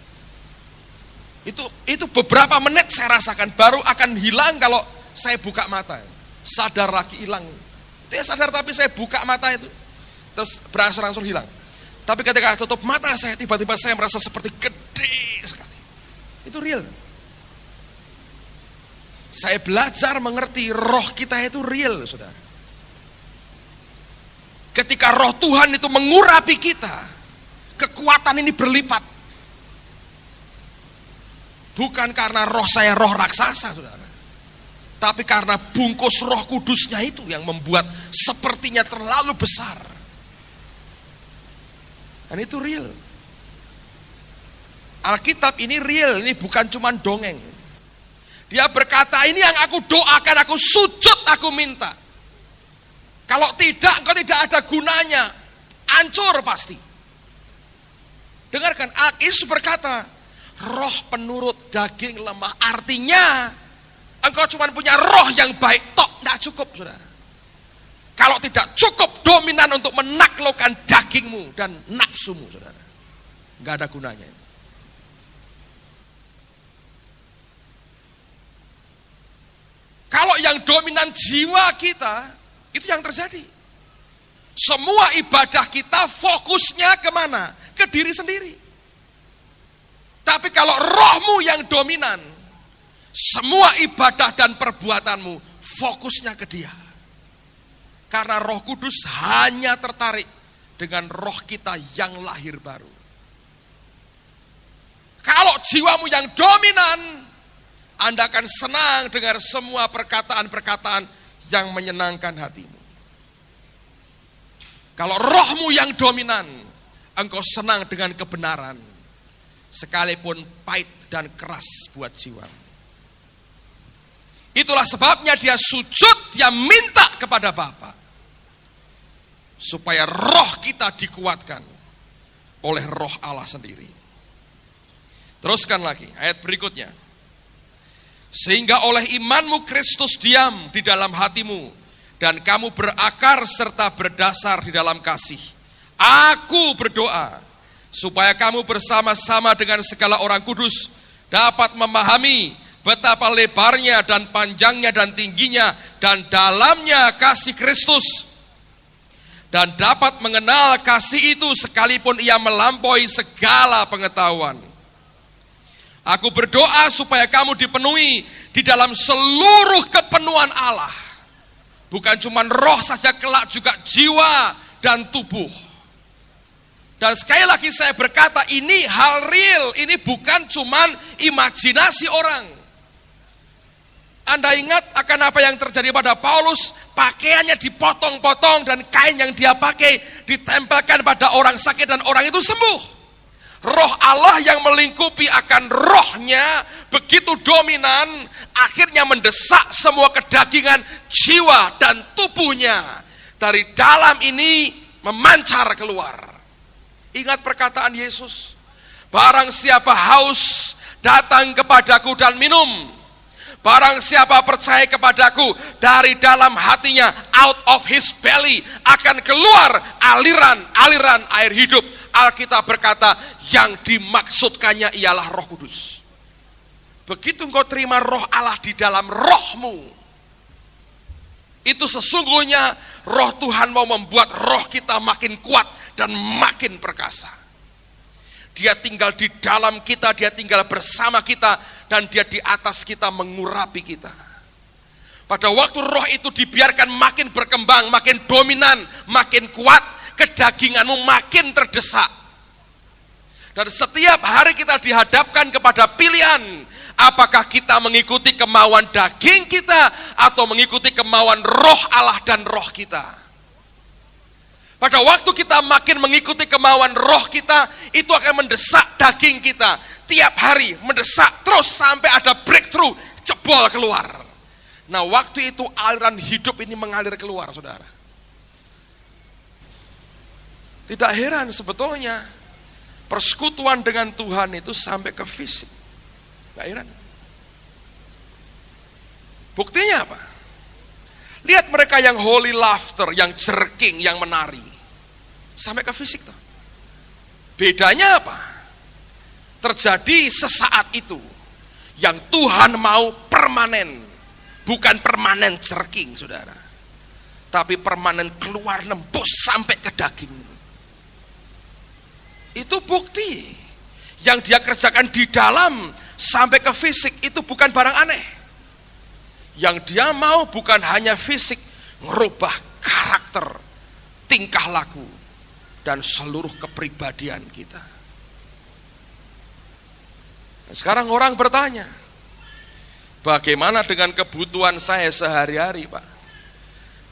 S1: Itu beberapa menit saya rasakan, baru akan hilang kalau saya buka mata. Sadar lagi hilang. Dia sadar tapi saya buka mata itu, terus berangsur-angsur hilang. Tapi ketika tutup mata saya, tiba-tiba saya merasa seperti gede sekali. Itu real. Saya belajar mengerti roh kita itu real, saudara. Ketika roh Tuhan itu mengurapi kita, kekuatan ini berlipat. Bukan karena roh saya roh raksasa, saudara. Tapi karena bungkus Roh Kudusnya itu yang membuat sepertinya terlalu besar. Dan itu real. Alkitab ini real, ini bukan cuma dongeng. Dia berkata, ini yang aku doakan, aku sujud, aku minta. Kalau tidak, engkau tidak ada gunanya. Hancur pasti. Dengarkan, Yesus berkata, roh penurut daging lemah. Artinya, engkau cuma punya roh yang baik, tidak cukup, saudara. Kalau tidak cukup dominan untuk menaklukkan dagingmu dan nafsumu, saudara. Nggak ada gunanya. Kalau yang dominan jiwa kita, itu yang terjadi. Semua ibadah kita fokusnya kemana? Ke diri sendiri. Tapi kalau rohmu yang dominan, semua ibadah dan perbuatanmu fokusnya ke Dia. Karena Roh Kudus hanya tertarik dengan roh kita yang lahir baru. Kalau jiwamu yang dominan, Anda akan senang dengar semua perkataan-perkataan yang menyenangkan hatimu. Kalau rohmu yang dominan, engkau senang dengan kebenaran, sekalipun pahit dan keras buat jiwamu. Itulah sebabnya dia sujud, dia minta kepada Bapa supaya roh kita dikuatkan oleh roh Allah sendiri. Teruskan lagi ayat berikutnya. Sehingga oleh imanmu Kristus diam di dalam hatimu dan kamu berakar serta berdasar di dalam kasih. Aku berdoa supaya kamu bersama-sama dengan segala orang kudus dapat memahami betapa lebarnya dan panjangnya dan tingginya dan dalamnya kasih Kristus. dan dapat mengenal kasih itu sekalipun ia melampaui segala pengetahuan. Aku berdoa supaya kamu dipenuhi di dalam seluruh kepenuhan Allah. Bukan cuma roh saja, kelak juga jiwa dan tubuh. Dan sekali lagi saya berkata, ini hal real, ini bukan cuma imajinasi orang. Anda ingat akan apa yang terjadi pada Paulus? Pakaiannya dipotong-potong dan kain yang dia pakai ditempelkan pada orang sakit dan orang itu sembuh. Roh Allah yang melingkupi akan rohnya begitu dominan, akhirnya mendesak semua kedagingan jiwa dan tubuhnya. Dari dalam ini memancar keluar. Ingat perkataan Yesus, barang siapa haus, datang kepadaku dan minum. Barang siapa percaya kepadaku, dari dalam hatinya, out of his belly, akan keluar aliran-aliran air hidup. Alkitab berkata, yang dimaksudkannya ialah Roh Kudus. Begitu engkau terima roh Allah di dalam rohmu, itu sesungguhnya roh Tuhan mau membuat roh kita makin kuat dan makin perkasa. Dia tinggal di dalam kita, dia tinggal bersama kita, dan dia di atas kita mengurapi kita. Pada waktu roh itu dibiarkan makin berkembang, makin dominan, makin kuat, kedaginganmu makin terdesak. Dan setiap hari kita dihadapkan kepada pilihan, apakah kita mengikuti kemauan daging kita, atau mengikuti kemauan roh Allah dan roh kita. Pada waktu kita makin mengikuti kemauan roh kita, itu akan mendesak daging kita. Tiap hari mendesak terus sampai ada breakthrough, jebol keluar. Nah, waktu itu aliran hidup ini mengalir keluar, saudara. Tidak heran sebetulnya persekutuan dengan Tuhan itu sampai ke fisik. Tidak heran. Buktinya apa? Lihat mereka yang holy laughter, yang jerking, yang menari. Sampai ke fisik tuh. Bedanya apa? Terjadi sesaat itu. Yang Tuhan mau permanen. Bukan permanen jerking, saudara. Tapi permanen keluar nembus sampai ke daging. Itu bukti. Yang dia kerjakan di dalam sampai ke fisik itu bukan barang aneh. Yang dia mau bukan hanya fisik, ngerubah karakter, tingkah laku, dan seluruh kepribadian kita. Dan sekarang orang bertanya, bagaimana dengan kebutuhan saya sehari-hari, Pak?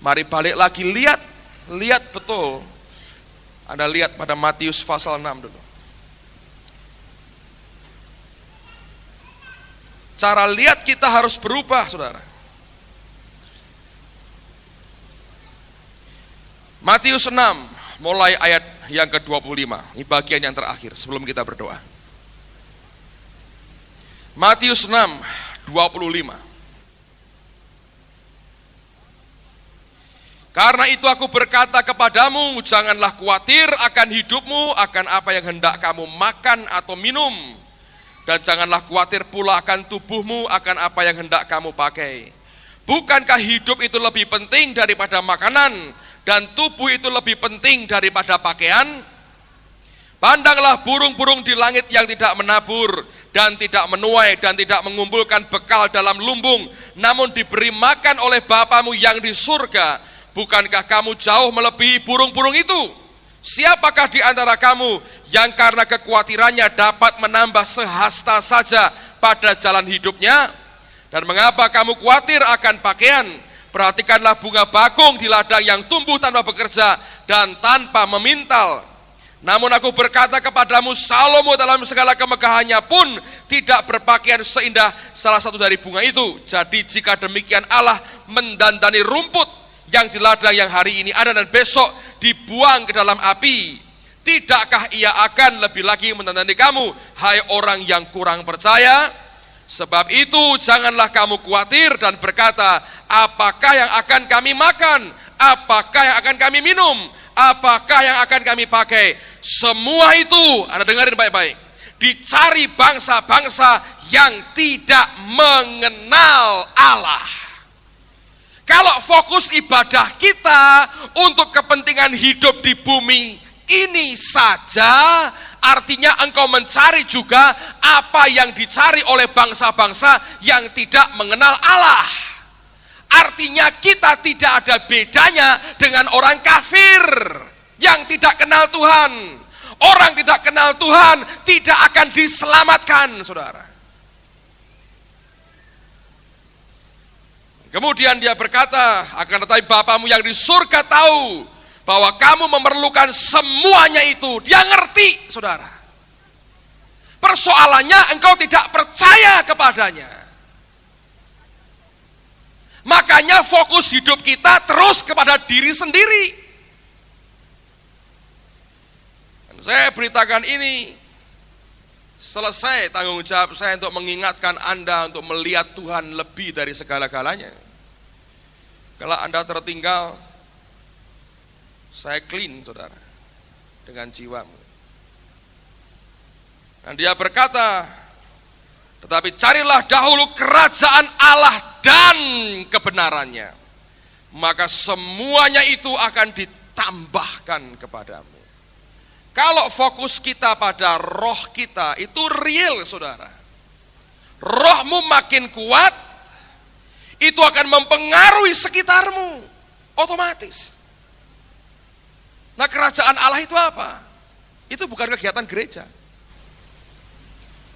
S1: Mari balik lagi, lihat betul. Anda lihat pada Matius pasal 6 dulu. Cara lihat kita harus berubah, saudara. Matius 6, mulai ayat yang ke-25. Ini bagian yang terakhir sebelum kita berdoa. Matius 6, 25. Karena itu aku berkata kepadamu, janganlah khawatir akan hidupmu, akan apa yang hendak kamu makan atau minum. Dan janganlah khawatir pula akan tubuhmu, akan apa yang hendak kamu pakai. Bukankah hidup itu lebih penting daripada makanan, dan tubuh itu lebih penting daripada pakaian? Pandanglah burung-burung di langit yang tidak menabur, dan tidak menuai, dan tidak mengumpulkan bekal dalam lumbung, namun diberi makan oleh Bapamu yang di surga. Bukankah kamu jauh melebihi burung-burung itu? Siapakah di antara kamu yang karena kekhawatirannya dapat menambah sehasta saja pada jalan hidupnya? Dan mengapa kamu khawatir akan pakaian? Perhatikanlah bunga bakung di ladang yang tumbuh tanpa bekerja dan tanpa memintal. Namun aku berkata kepadamu, Salomo dalam segala kemegahannya pun tidak berpakaian seindah salah satu dari bunga itu. Jadi jika demikian Allah mendandani rumput yang di ladang yang hari ini ada dan besok dibuang ke dalam api, tidakkah ia akan lebih lagi mendandani kamu, hai orang yang kurang percaya? Sebab itu janganlah kamu khawatir dan berkata, apakah yang akan kami makan? Apakah yang akan kami minum? Apakah yang akan kami pakai? Semua itu, Anda dengarin baik-baik, dicari bangsa-bangsa yang tidak mengenal Allah. Kalau fokus ibadah kita untuk kepentingan hidup di bumi ini saja, artinya engkau mencari juga apa yang dicari oleh bangsa-bangsa yang tidak mengenal Allah. Artinya kita tidak ada bedanya dengan orang kafir yang tidak kenal Tuhan. Orang tidak kenal Tuhan tidak akan diselamatkan, saudara. Kemudian dia berkata, akan tetapi Bapamu yang di surga tahu bahwa kamu memerlukan semuanya itu. Dia ngerti, saudara. Persoalannya engkau tidak percaya kepadanya. Makanya fokus hidup kita terus kepada diri sendiri. Dan saya beritakan ini, selesai tanggung jawab saya untuk mengingatkan Anda untuk melihat Tuhan lebih dari segala-galanya. Kalau Anda tertinggal, saya clean, saudara, dengan jiwamu. Dan dia berkata, tetapi carilah dahulu kerajaan Allah dan kebenarannya, maka semuanya itu akan ditambahkan kepadamu. Kalau fokus kita pada roh kita, itu real, saudara. Rohmu makin kuat, itu akan mempengaruhi sekitarmu, otomatis. Nah, kerajaan Allah itu apa? Itu bukan kegiatan gereja.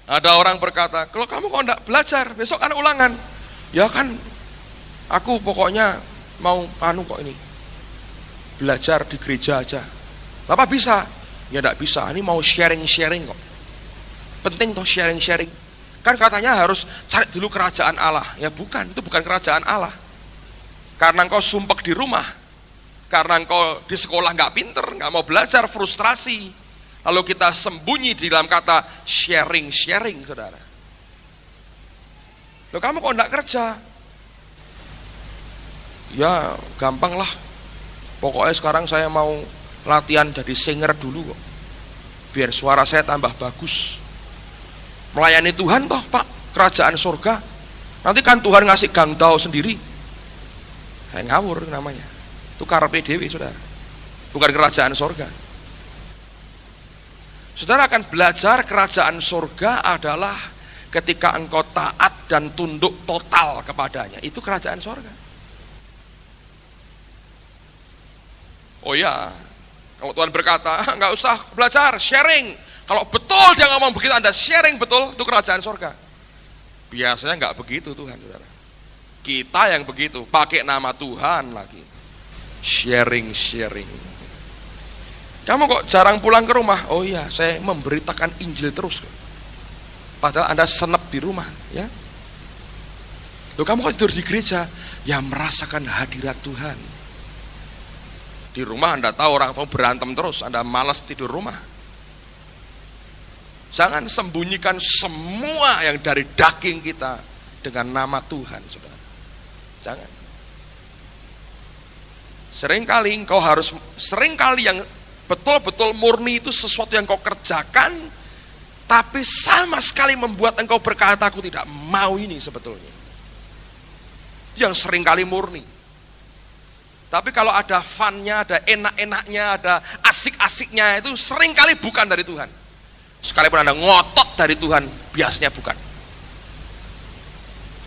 S1: Ada orang berkata, kalau kamu kok enggak belajar, besok kan ulangan. Ya kan, aku pokoknya mau kok ini, belajar di gereja aja. Apa bisa? Ya enggak bisa, ini mau sharing-sharing kok. Penting toh sharing-sharing. Kan katanya harus cari dulu kerajaan Allah. Ya bukan, itu bukan kerajaan Allah. Karena engkau sumpek di rumah, karena engkau di sekolah enggak pinter, enggak mau belajar, frustrasi. Lalu kita sembunyi di dalam kata sharing-sharing, saudara. Loh, kamu kok enggak kerja? Ya gampang lah. Pokoknya sekarang saya mau latihan jadi singer dulu kok. Biar suara saya tambah bagus. Melayani Tuhan toh Pak, kerajaan surga. Nanti kan Tuhan ngasih gangdau sendiri. Ngawur namanya. Itu karepe dhewe, saudara. Bukan kerajaan surga. Saudara akan belajar kerajaan surga adalah ketika engkau taat dan tunduk total kepadanya. Itu kerajaan surga. Oh ya, kalau Tuhan berkata, nggak usah belajar, sharing. Kalau betul dia ngomong begitu, Anda sharing betul, itu kerajaan surga. Biasanya nggak begitu Tuhan, saudara. Kita yang begitu, pakai nama Tuhan lagi. Sharing. Kamu kok jarang pulang ke rumah? Oh iya, saya memberitakan Injil terus. Padahal Anda senep di rumah, ya. Loh, kamu kok tidur di gereja? Ya merasakan hadirat Tuhan. Di rumah Anda tahu orang tua berantem terus, Anda malas tidur rumah. Jangan sembunyikan semua yang dari daging kita dengan nama Tuhan, saudara. Jangan. Seringkali yang betul-betul murni itu sesuatu yang kau kerjakan, tapi sama sekali membuat engkau berkata, aku tidak mau ini sebetulnya. Itu yang seringkali murni. Tapi kalau ada fun-nya, ada enak-enaknya, ada asik-asiknya, itu seringkali bukan dari Tuhan. Sekalipun Anda ngotot dari Tuhan, biasanya bukan.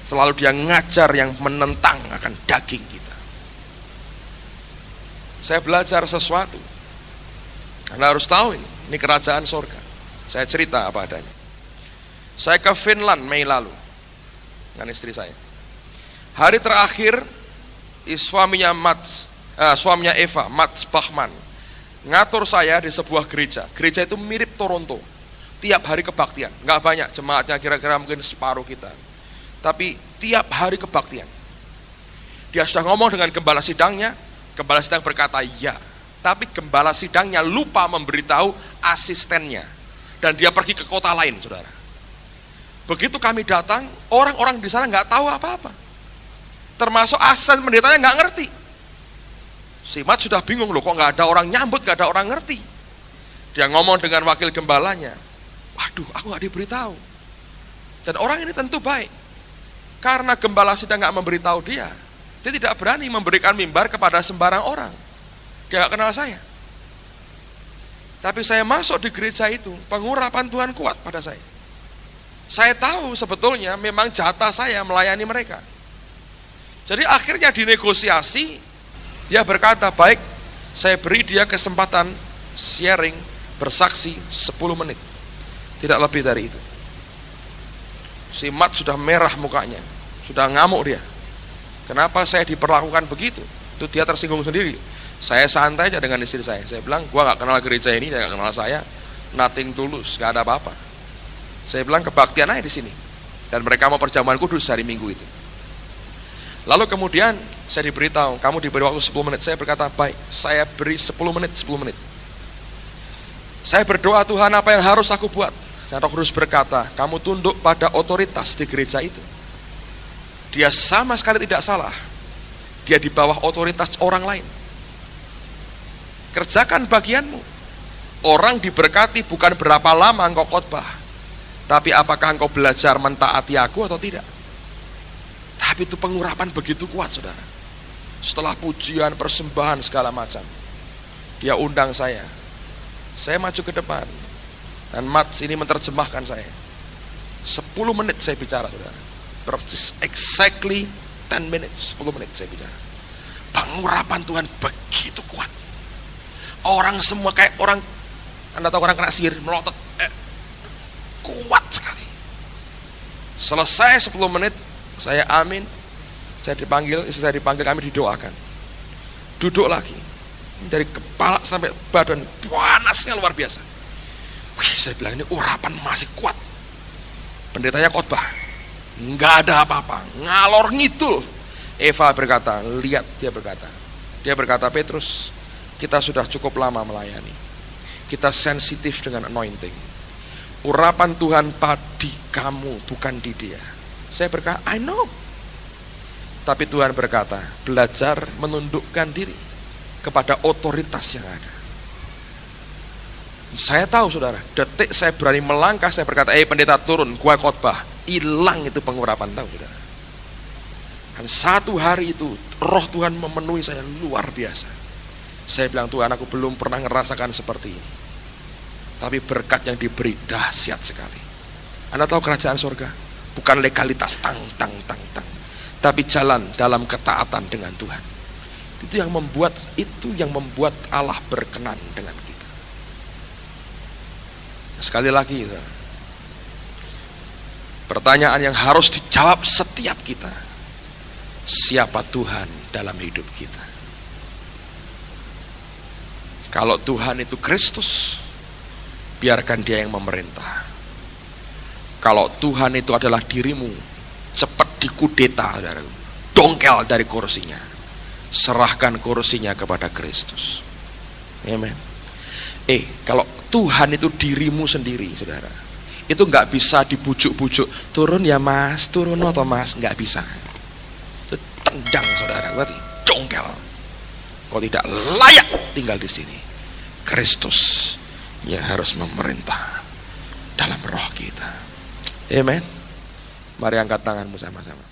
S1: Selalu dia ngajar yang menentang akan daging kita. Saya belajar sesuatu. Anda harus tahu ini kerajaan surga. Saya cerita apa adanya. Saya ke Finland Mei lalu dengan istri saya. Hari terakhir suaminya Eva, Mats Bachman, ngatur saya di sebuah gereja. Gereja itu mirip Toronto. Tiap hari kebaktian, nggak banyak jemaatnya, kira-kira mungkin separuh kita. Tapi tiap hari kebaktian. Dia sudah ngomong dengan gembala sidangnya, gembala sidang berkata ya. Tapi gembala sidangnya lupa memberitahu asistennya. Dan dia pergi ke kota lain, saudara. Begitu kami datang, orang-orang di sana nggak tahu apa-apa. Termasuk asisten pendetanya nggak ngerti. Si Mat sudah bingung, loh kok nggak ada orang nyambut, nggak ada orang ngerti. Dia ngomong dengan wakil gembalanya, waduh aku nggak diberitahu. Dan orang ini tentu baik. Karena gembala sidang nggak memberitahu dia, Dia tidak berani memberikan mimbar kepada sembarang orang. Dia gak kenal saya. Tapi saya masuk di gereja itu, pengurapan Tuhan kuat pada saya. Saya tahu sebetulnya memang jatah saya melayani mereka. Jadi akhirnya dinegosiasi, dia berkata, baik, saya beri dia kesempatan sharing, bersaksi 10 menit. Tidak lebih dari itu. Si Mat sudah merah mukanya, sudah ngamuk dia. Kenapa saya diperlakukan begitu? Itu dia tersinggung sendiri. Saya santai aja dengan istri saya. Saya bilang, gua gak kenal gereja ini, dia gak kenal saya. Nothing tulus, gak ada apa-apa. Saya bilang kebaktian aja di sini. Dan mereka mau perjamuan kudus hari Minggu itu. Lalu kemudian saya diberitahu, kamu diberi waktu 10 menit. Saya berkata, baik, saya beri 10 menit. Saya berdoa, Tuhan, apa yang harus aku buat? Dan Roh Kudus berkata, kamu tunduk pada otoritas di gereja itu. Dia sama sekali tidak salah. Dia di bawah otoritas orang lain. Kerjakan bagianmu. Orang diberkati bukan berapa lama engkau khotbah, tapi apakah engkau belajar mentaati aku atau tidak. Tapi itu pengurapan begitu kuat, saudara. Setelah pujian, persembahan, segala macam, dia undang saya. Saya maju ke depan, dan Mat ini menerjemahkan saya. 10 menit saya bicara, saudara. Persis, exactly 10 minutes, 10 menit saya bicara. Pengurapan Tuhan begitu kuat. Orang semua kayak orang, Anda tahu orang kena sihir, melotot. Kuat sekali. Selesai 10 menit, saya amin. Saya dipanggil, istri saya dipanggil, kami didoakan. Duduk lagi. Dari kepala sampai badan, panasnya luar biasa. Wih, saya bilang ini urapan masih kuat. Pendetanya khotbah. Nggak ada apa-apa, ngalor ngidul. Eva berkata, lihat, dia berkata, Petrus, kita sudah cukup lama melayani, kita sensitif dengan anointing. Urapan Tuhan di kamu, bukan di dia. Saya berkata, I know. Tapi Tuhan berkata, belajar menundukkan diri kepada otoritas yang ada. Saya tahu, saudara, detik saya berani melangkah, saya berkata, pendeta turun, gua khotbah. Hilang itu pengurapan, tahu, saudara. Dan satu hari itu Roh Tuhan memenuhi saya luar biasa. Saya bilang, Tuhan, aku belum pernah ngerasakan seperti ini. Tapi berkat yang diberi dahsyat sekali. Anda tahu kerajaan surga bukan legalitas tang, tapi jalan dalam ketaatan dengan Tuhan. Itu yang membuat Allah berkenan dengan kita. Sekali lagi, saudara, pertanyaan yang harus dijawab setiap kita, siapa Tuhan dalam hidup kita? Kalau Tuhan itu Kristus, biarkan dia yang memerintah. Kalau Tuhan itu adalah dirimu, cepat dikudeta, dongkel dari kursinya, serahkan kursinya kepada Kristus. Amen. Kalau Tuhan itu dirimu sendiri, saudara, itu nggak bisa dibujuk-bujuk, turun ya mas, turun atau mas, nggak bisa. Itu tendang, saudara, berarti dongkel. Kau tidak layak tinggal di sini. Kristus yang harus memerintah dalam roh kita. Amen. Mari angkat tanganmu sama-sama.